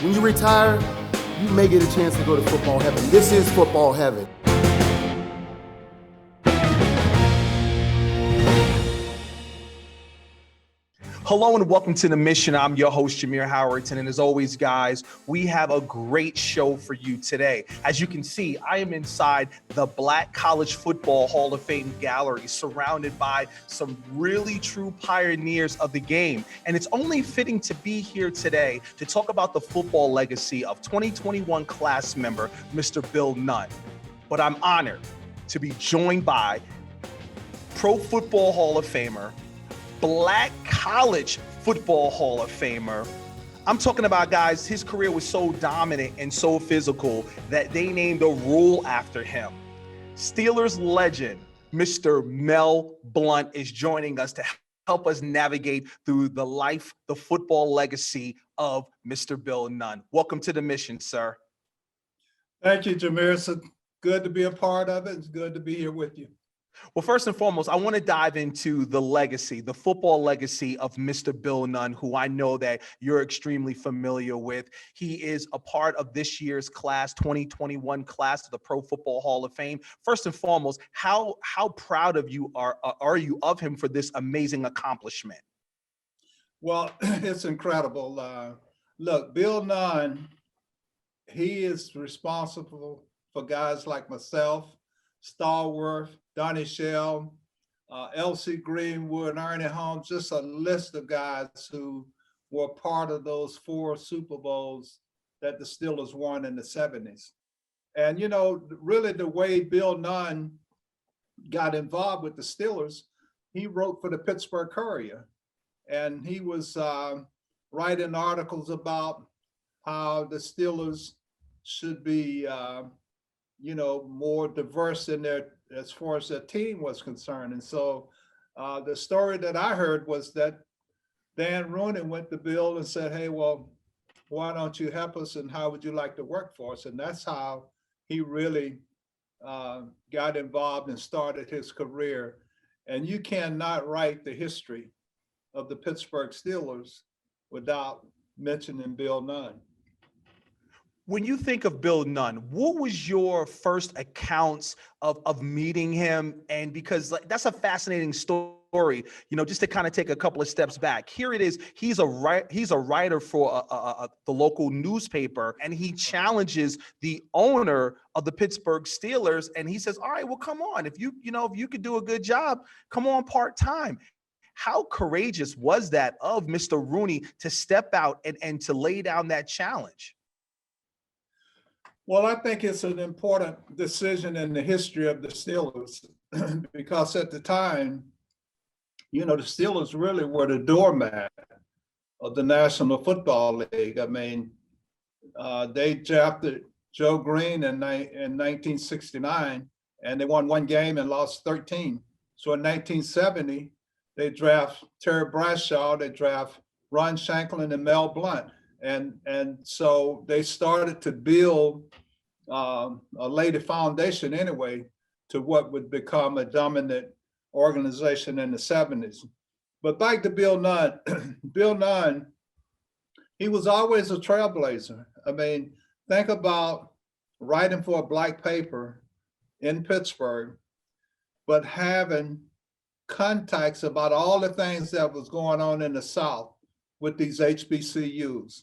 When you retire, you may get a chance to go to football heaven. This is football heaven. Hello and welcome to The Mission. I'm your host, Jameer Howerton. And as always, guys, we have a great show for you today. As you can see, I am inside the Black College Football Hall of Fame gallery, surrounded by some really true pioneers of the game. And it's only fitting to be here today to talk about the football legacy of 2021 class member, Mr. Bill Nun. But I'm honored to be joined by Pro Football Hall of Famer, Black College Football Hall of Famer. I'm talking about, guys, his career was so dominant and so physical that they named a rule after him. Steelers legend, Mr. Mel Blount, is joining us to help us navigate through the life, the football legacy of Mr. Bill Nun. Welcome to The Mission, sir. Thank you, Jameer. It's good to be a part of it. It's good to be here with you. Well, first and foremost, I want to dive into the legacy, the football legacy of Mr. Bill Nun, who I know that you're extremely familiar with. He is a part of this year's class, 2021 class of the Pro Football Hall of Fame. First and foremost, how proud of you are you of him for this amazing accomplishment? Well, it's incredible. Look, Bill Nun, he is responsible for guys like myself, Stallworth, Donnie Shell, L.C. Greenwood, Ernie Holmes, just a list of guys who were part of those 4 Super Bowls that the Steelers won in the 70s. And, you know, really the way Bill Nun got involved with the Steelers, he wrote for the Pittsburgh Courier. And he was writing articles about how the Steelers should be, more diverse in their, as far as their team was concerned. And so the story that I heard was that Dan Rooney went to Bill and said, hey, well, why don't you help us, and how would you like to work for us? And that's how he really got involved and started his career. And you cannot write the history of the Pittsburgh Steelers without mentioning Bill Nun. When you think of Bill Nun, what was your first accounts of meeting him? And because that's a fascinating story, just to kind of take a couple of steps back. Here it is. He's a writer for the local newspaper, and he challenges the owner of the Pittsburgh Steelers, and he says, "All right, well, come on. If you could do a good job, come on part-time." How courageous was that of Mr. Rooney to step out and to lay down that challenge? Well, I think it's an important decision in the history of the Steelers because at the time, the Steelers really were the doormat of the National Football League. I mean, they drafted Joe Green in 1969, and they won 1 game and lost 13. So in 1970, they draft Terry Bradshaw, they draft Ron Shanklin and Mel Blount. And so they started to build lay the foundation anyway to what would become a dominant organization in the 70s. But back to Bill Nun. Bill Nun, he was always a trailblazer. I mean, think about writing for a black paper in Pittsburgh, but having contacts about all the things that was going on in the South with these HBCUs.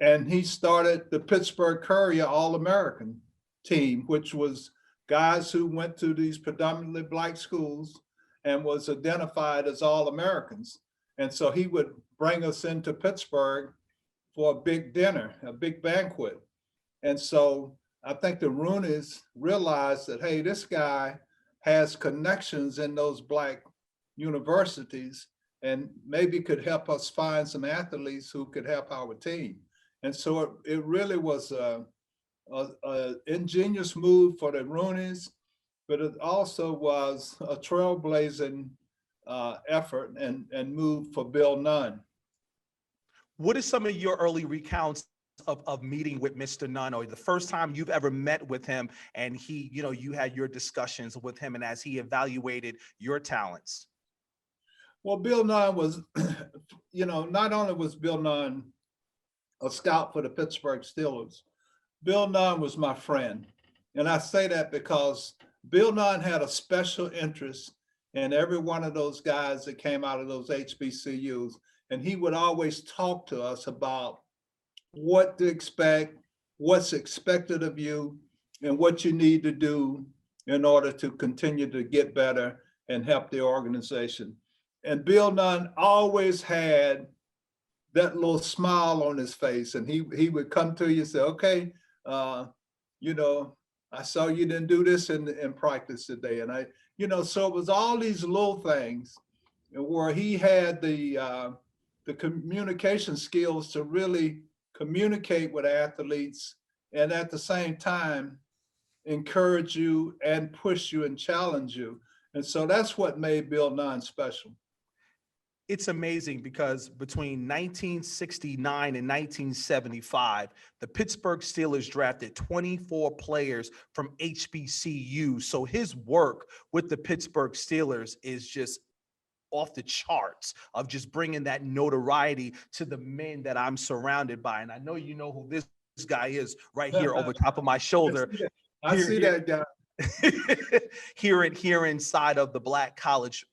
And he started the Pittsburgh Courier All-American team, which was guys who went to these predominantly black schools and was identified as All-Americans. And so he would bring us into Pittsburgh for a big dinner, a big banquet. And so I think the Rooneys realized that, hey, this guy has connections in those black universities and maybe could help us find some athletes who could help our team. And so it really was a ingenious move for the Rooneys, but it also was a trailblazing effort and move for Bill Nun. What are some of your early recounts of meeting with Mr. Nunn, or the first time you've ever met with him and he, you had your discussions with him and as he evaluated your talents? Well, Bill Nun was, not only was Bill Nun a scout for the Pittsburgh Steelers. Bill Nun was my friend. And I say that because Bill Nun had a special interest in every one of those guys that came out of those HBCUs. And he would always talk to us about what to expect, what's expected of you, and what you need to do in order to continue to get better and help the organization. And Bill Nun always had that little smile on his face, and he would come to you and say, okay, you know, I saw you didn't do this in practice today. And so it was all these little things where he had the communication skills to really communicate with athletes and at the same time encourage you and push you and challenge you. And so that's what made Bill Nun special. It's amazing because between 1969 and 1975, the Pittsburgh Steelers drafted 24 players from HBCU. So his work with the Pittsburgh Steelers is just off the charts of just bringing that notoriety to the men that I'm surrounded by. And I know you know who this guy is right here over top of my shoulder. I see that guy. here inside of the Black College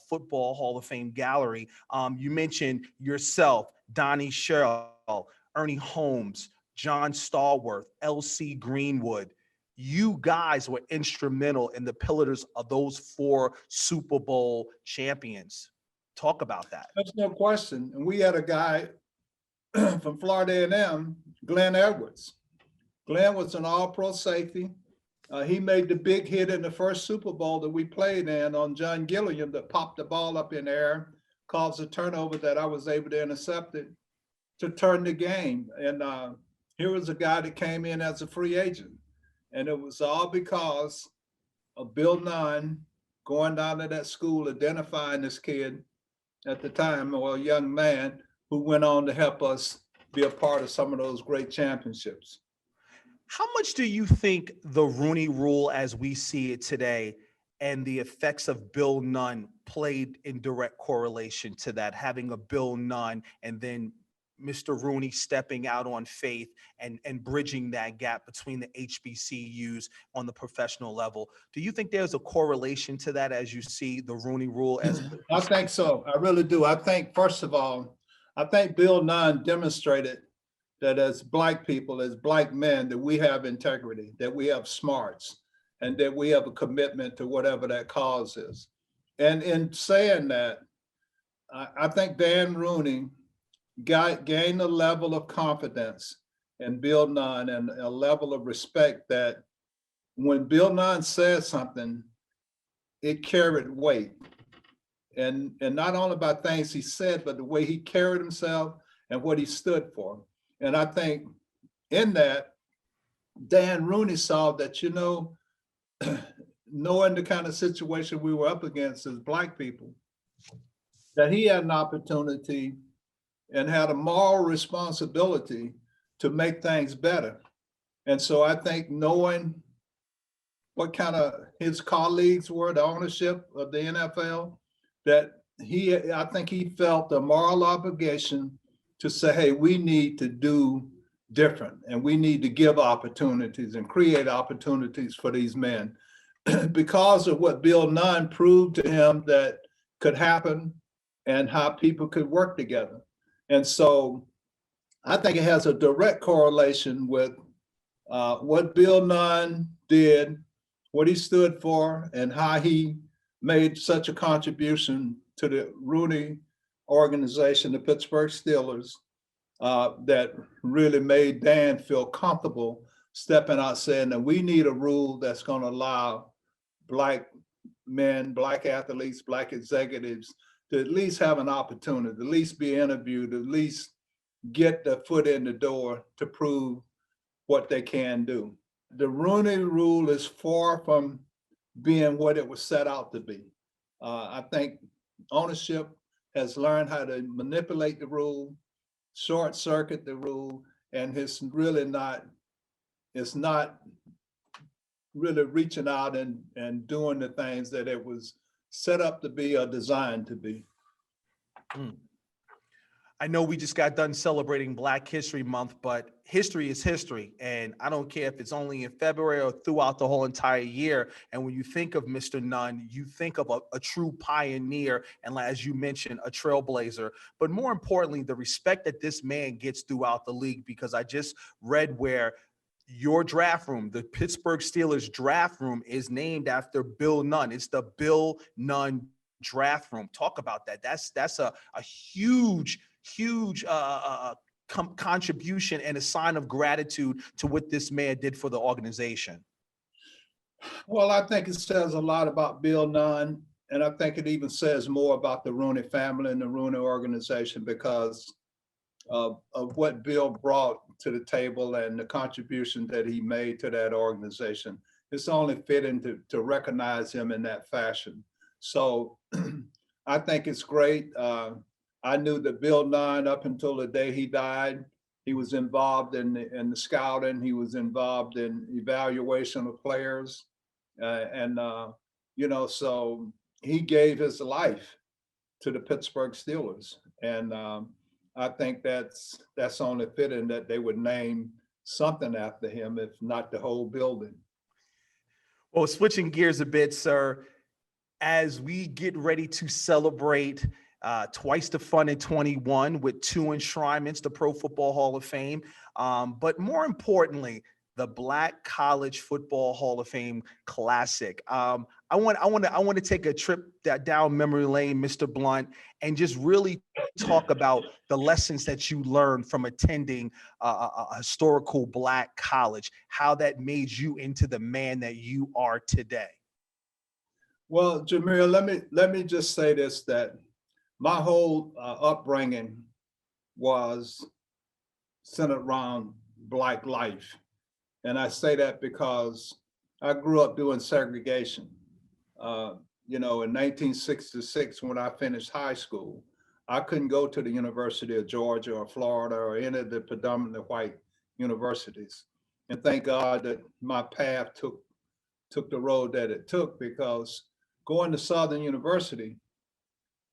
Football Hall of Fame gallery. You mentioned yourself, Donnie Sherrill, Ernie Holmes, John Stallworth, L.C. Greenwood. You guys were instrumental in the pillars of those 4 Super Bowl champions. Talk about that. That's no question. And we had a guy from Florida A&M, Glenn Edwards. Glenn was an all-pro safety. He made the big hit in the first Super Bowl that we played in on John Gilliam that popped the ball up in the air, caused a turnover that I was able to intercept it to turn the game. And here was a guy that came in as a free agent. And it was all because of Bill Nun going down to that school, identifying this kid at the time, or a young man who went on to help us be a part of some of those great championships. How much do you think the Rooney Rule as we see it today and the effects of Bill Nun played in direct correlation to that, having a Bill Nun and then Mr. Rooney stepping out on faith and bridging that gap between the HBCUs on the professional level? Do you think there's a correlation to that as you see the Rooney Rule? I think so. I really do. I think, first of all, I think Bill Nun demonstrated that as Black people, as Black men, that we have integrity, that we have smarts, and that we have a commitment to whatever that cause is. And in saying that, I think Dan Rooney gained a level of confidence in Bill Nun and a level of respect that when Bill Nun said something, it carried weight. And not only by things he said, but the way he carried himself and what he stood for. And I think in that, Dan Rooney saw that, knowing the kind of situation we were up against as Black people, that he had an opportunity and had a moral responsibility to make things better. And so I think knowing what kind of his colleagues were, the ownership of the NFL, that I think he felt the moral obligation to say, hey, we need to do different and we need to give opportunities and create opportunities for these men because of what Bill Nun proved to him that could happen and how people could work together. And so I think it has a direct correlation with what Bill Nun did, what he stood for, and how he made such a contribution to the Rooney organization, the Pittsburgh Steelers, that really made Dan feel comfortable stepping out saying that we need a rule that's going to allow Black men, Black athletes, Black executives to at least have an opportunity, at least be interviewed, at least get the foot in the door to prove what they can do. The Rooney Rule is far from being what it was set out to be. I think ownership has learned how to manipulate the rule, short circuit the rule, and it's not really reaching out and doing the things that it was set up to be or designed to be. I know we just got done celebrating Black History Month, but history is history. And I don't care if it's only in February or throughout the whole entire year. And when you think of Mr. Nunn, you think of a true pioneer and, as you mentioned, a trailblazer. But more importantly, the respect that this man gets throughout the league, because I just read where your draft room, the Pittsburgh Steelers draft room, is named after Bill Nun. It's the Bill Nun draft room. Talk about that. That's a huge contribution and a sign of gratitude to what this man did for the organization. Well, I think it says a lot about Bill Nun, and I think it even says more about the Rooney family and the Rooney organization because of what Bill brought to the table and the contribution that he made to that organization. It's only fitting to recognize him in that fashion. So I think it's great. I knew that Bill Nun, up until the day he died, he was involved in the scouting. He was involved in evaluation of players. So he gave his life to the Pittsburgh Steelers. And I think that's only fitting that they would name something after him, if not the whole building. Well, switching gears a bit, sir, as we get ready to celebrate twice the fun in 21 with 2 enshrinements, the Pro Football Hall of Fame, but more importantly, the Black College Football Hall of Fame Classic. I want to take a trip down memory lane, Mr. Blount, and just really talk about the lessons that you learned from attending a historical Black college, how that made you into the man that you are today. Well, Jameer, let me just say this, that my whole upbringing was centered around Black life. And I say that because I grew up doing segregation. In 1966, when I finished high school, I couldn't go to the University of Georgia or Florida or any of the predominantly white universities. And thank God that my path took the road that it took, because going to Southern University,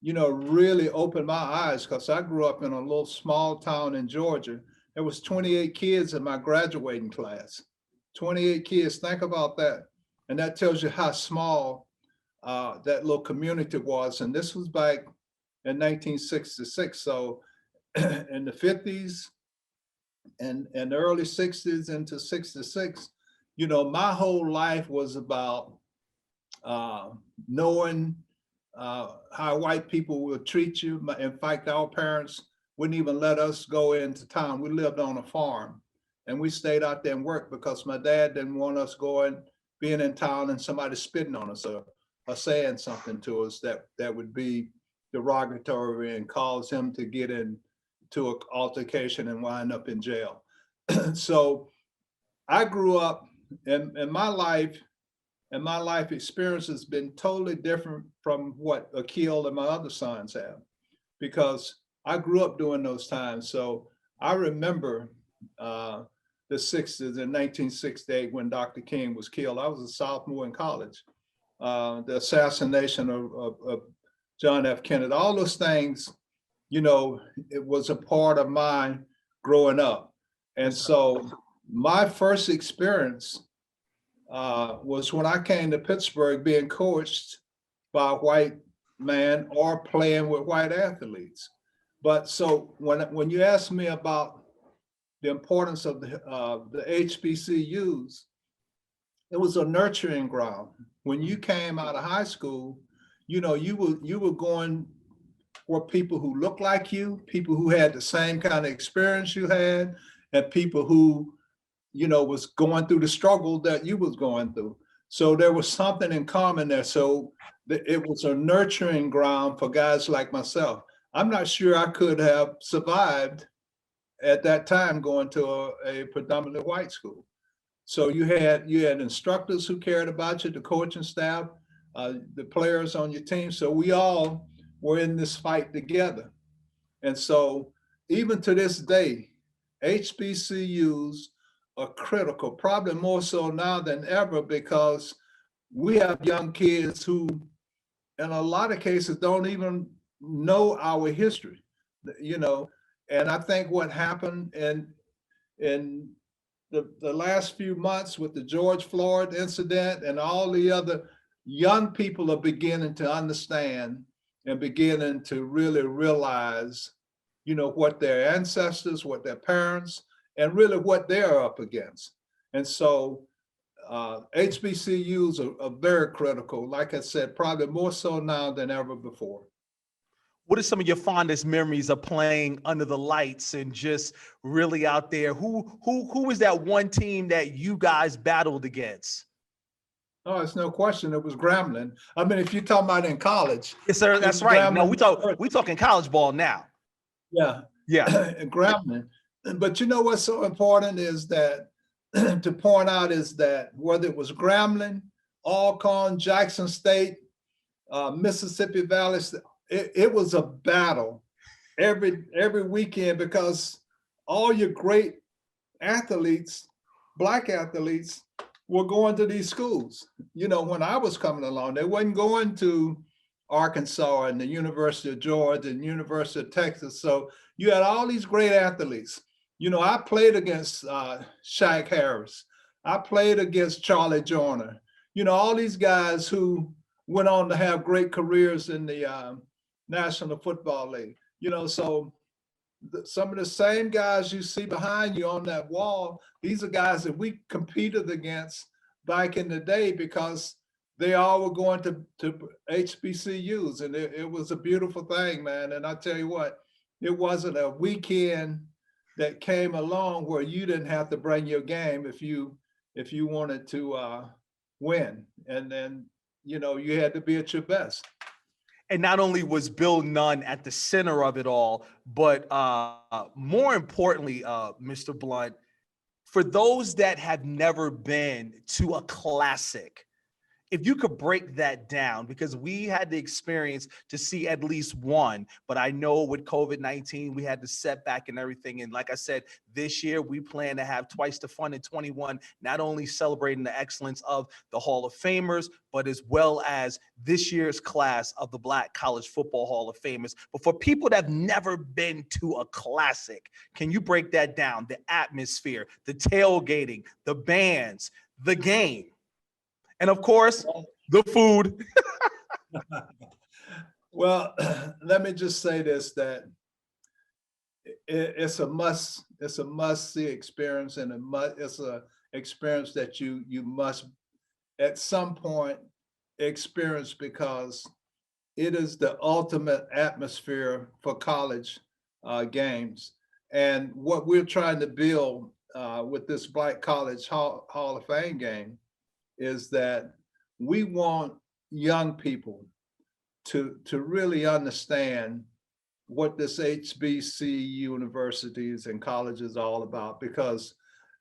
really opened my eyes, because I grew up in a little small town in Georgia. There was 28 kids in my graduating class. 28 kids, think about that. And that tells you how small that little community was. And this was back in 1966. So in the 50s and the early 60s into 66, my whole life was about knowing how white people will treat you. In fact, our parents wouldn't even let us go into town. We lived on a farm and we stayed out there and worked because my dad didn't want us being in town and somebody spitting on us or saying something to us that would be derogatory and cause him to get into an altercation and wind up in jail. So I grew up, and my life experience has been totally different from what Akil and my other sons have, because I grew up during those times. So I remember the 60s in 1968 when Dr. King was killed. I was a sophomore in college. The assassination of John F. Kennedy, all those things, it was a part of my growing up. And so my first experience was when I came to Pittsburgh being coached by a white man or playing with white athletes. But so when you ask me about the importance of the HBCUs, it was a nurturing ground. When you came out of high school, you were going where people who looked like you, people who had the same kind of experience you had, and people who was going through the struggle that you was going through. So there was something in common there. So it was a nurturing ground for guys like myself. I'm not sure I could have survived at that time going to a predominantly white school. So you had instructors who cared about you, the coaching staff, the players on your team. So we all were in this fight together. And so even to this day, HBCUs are critical, probably more so now than ever, because we have young kids who, in a lot of cases, don't even know our history. you know, and I think what happened in the last few months with the George Floyd incident and all the other, young people are beginning to understand and beginning to really realize, you know, what their ancestors, what their parents, and really what they're up against. And so HBCUs are very critical. Like I said, probably more so now than ever before. What are some of your fondest memories of playing under the lights and just really out there? Who was that one team that you guys battled against? Oh, it's no question. It was Grambling. I mean, if you're talking about in college, Yes, sir. it That's was right. No, Grambling. we talking college ball now. Yeah, Yeah. and Grambling. But you know what's so important is that to point out is that whether it was Grambling, Alcorn, Jackson State, Mississippi Valley, it was a battle every weekend because all your great athletes, Black athletes, were going to these schools. You know, when I was coming along, they wasn't going to Arkansas and the University of Georgia and University of Texas. So you had all these great athletes. You know, I played against Shaq Harris. I played against Charlie Joyner. You know, all these guys who went on to have great careers in the National Football League. You know, so some of the same guys you see behind you on that wall, these are guys that we competed against back in the day because they all were going to HBCUs, and it was a beautiful thing, man. And I tell you what, it wasn't a weekend that came along where you didn't have to bring your game if you wanted to win. And then, you know, you had to be at your best. And not only was Bill Nun at the center of it all, but more importantly, Mr. Blount, for those that have never been to a classic, if you could break that down, because we had the experience to see at least one, but I know with COVID-19, we had the setback and everything. And like I said, this year we plan to have twice the fun in 21, not only celebrating the excellence of the Hall of Famers, but as well as this year's class of the Black College Football Hall of Famers. But for people that have never been to a classic, can you break that down? The atmosphere, the tailgating, the bands, the game, and of course, the food. Well, let me just say this, that it's a must-see experience, and it's a experience that you must at some point experience because it is the ultimate atmosphere for college games. And what we're trying to build with this Black College Hall of Fame game is that we want young people to really understand what this HBC universities and colleges are all about, because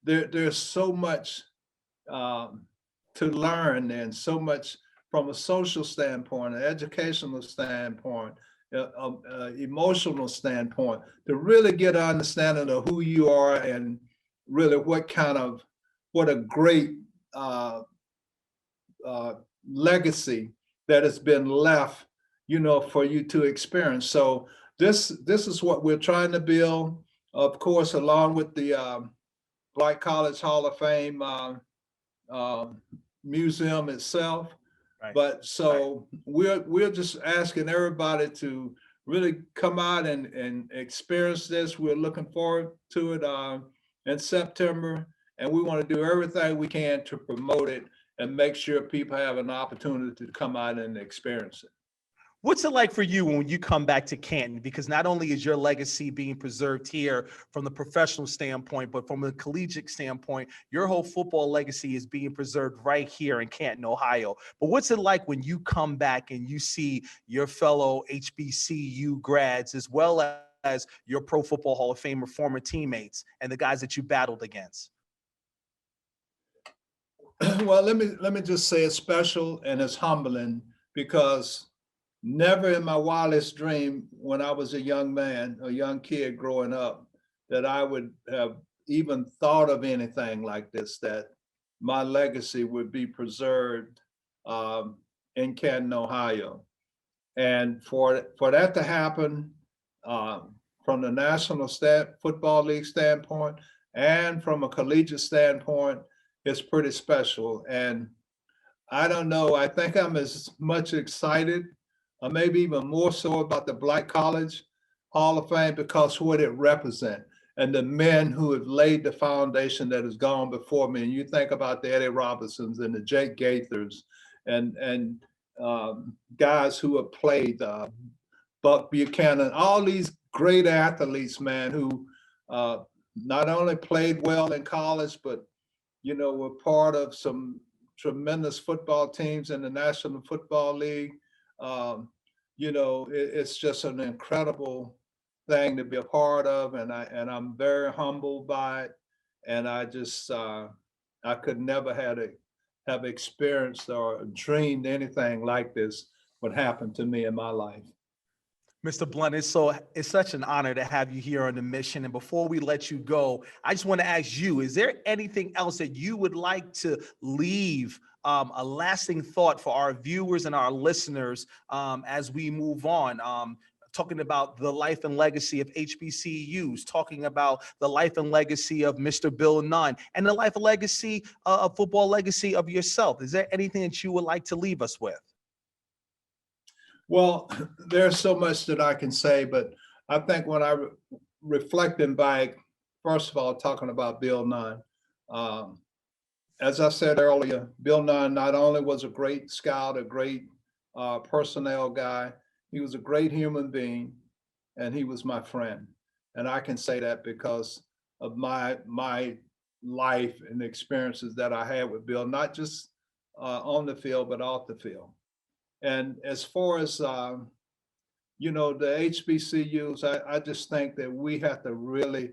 there's so much to learn and so much from a social standpoint, an educational standpoint, emotional standpoint, to really get an understanding of who you are and really what a great legacy that has been left, you know, for you to experience. So this is what we're trying to build, of course, along with the Black College Hall of Fame museum itself. Right. But so we're just asking everybody to really come out and experience this. We're looking forward to it in September, and we want to do everything we can to promote it and make sure people have an opportunity to come out and experience it. What's it like for you when you come back to Canton? Because not only is your legacy being preserved here from the professional standpoint, but from a collegiate standpoint, your whole football legacy is being preserved right here in Canton, Ohio. But what's it like when you come back and you see your fellow HBCU grads, as well as your Pro Football Hall of Famer former teammates and the guys that you battled against? Well, let me just say it's special and it's humbling, because never in my wildest dream when I was a young man, a young kid growing up, that I would have even thought of anything like this, that my legacy would be preserved in Canton, Ohio. And for that to happen, from the National Football League standpoint and from a collegiate standpoint, it's pretty special. And I don't know, I think I'm as much excited, or maybe even more so, about the Black College Hall of Fame because what it represents and the men who have laid the foundation that has gone before me. And you think about the Eddie Robinsons and the Jake Gaithers and guys who have played, Buck Buchanan, all these great athletes, man, who not only played well in college, but, were part of some tremendous football teams in the National Football League. It's just an incredible thing to be a part of, and I'm very humbled by it. And I just I could never have experienced or dreamed anything like this would happen to me in my life. Mr. Blount, it's such an honor to have you here on the mission. And before we let you go, I just want to ask you, is there anything else that you would like to leave a lasting thought for our viewers and our listeners as we move on? Talking about the life and legacy of HBCUs, talking about the life and legacy of Mr. Bill Nun, and the life and legacy of football legacy of yourself. Is there anything that you would like to leave us with? Well, there's so much that I can say, but I think when I reflecting back, first of all, talking about Bill Nun, as I said earlier, Bill Nun not only was a great scout, a great personnel guy, he was a great human being, and he was my friend. And I can say that because of my life and the experiences that I had with Bill, not just on the field, but off the field. And as far as, the HBCUs, I just think that we have to really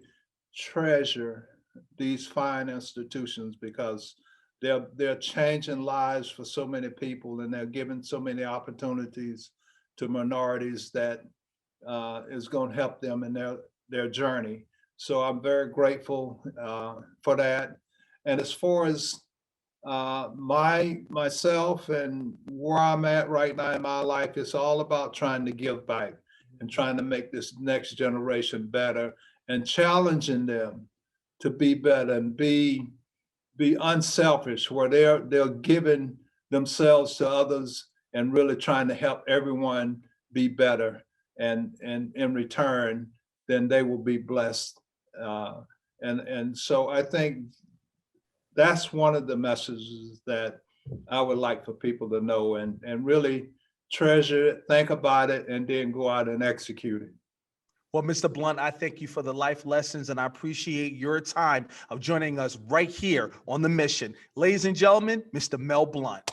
treasure these fine institutions because they're changing lives for so many people, and they're giving so many opportunities to minorities that is going to help them in their journey. So I'm very grateful for that. And as far as myself and where I'm at right now in my life, it's all about trying to give back and trying to make this next generation better and challenging them to be better and be unselfish, where they're giving themselves to others and really trying to help everyone be better. And in return, then they will be blessed. And so I think that's one of the messages that I would like for people to know and really treasure it, think about it, and then go out and execute it. Well, Mr. Blount, I thank you for the life lessons, and I appreciate your time of joining us right here on the mission. Ladies and gentlemen, Mr. Mel Blount.